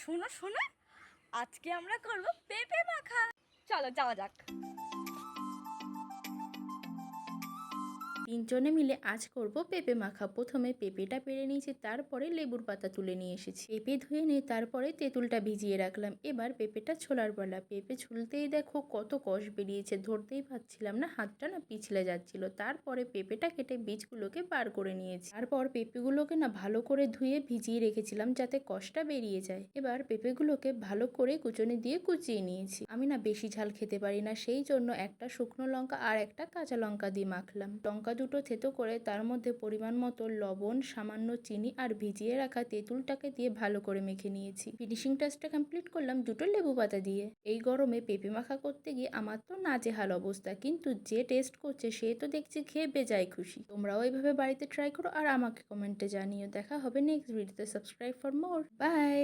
শোনো শোনো, আজকে আমরা করব পেঁপে মাখা। চলো যাওয়া যাক। তিনজনে মিলে আজ করব পেঁপে মাখা। প্রথমে পেঁপেটা পেড়ে নিয়েছি, তারপরে লেবুর পাতা তুলে নিয়ে এসেছি। পেঁপে ধুয়ে নিয়ে তারপরে তেঁতুলটা ভিজিয়ে রাখলাম। এবার পেঁপেটা ছোলার পালা। পেঁপে ছুলতেই দেখো কত কষ বেরিয়েছে, ধরতেই পারছিলাম না, হাতটা না পিছলে যাচ্ছিল। তারপরে পেঁপেটা কেটে বীজগুলোকে বার করে নিয়েছি। তারপর পেঁপেগুলোকে না ভালো করে ধুয়ে ভিজিয়ে রেখেছিলাম যাতে কষটা বেরিয়ে যায়। এবার পেঁপেগুলোকে ভালো করে কুচনি দিয়ে কুচিয়ে নিয়েছি। আমি না বেশি ঝাল খেতে পারি না, সেই জন্য একটা শুকনো লঙ্কা আর একটা কাঁচা লঙ্কা দিয়ে মাখলাম। লঙ্কা দুটো থেতো করে তার মধ্যে পরিমাণ মতো লবণ, সামান্য চিনি আর ভিজিয়ে রাখা তেঁতুলটাকে দিয়ে ভালো করে মেখে নিয়েছি। ফিনিশিং টাচটা কমপ্লিট করলাম দুটো লেবু পাতা দিয়ে। এই গরমে পেঁপে মাখা করতে গিয়ে আমার তো নাজেহাল অবস্থা, কিন্তু যে টেস্ট করছে সে তো দেখছি খেয়ে বেজায় খুশি। তোমরাও এইভাবে বাড়িতে ট্রাই করো আর আমাকে কমেন্টে জানিও। দেখা হবে নেক্সট ভিডিওতে। Subscribe for more. বাই।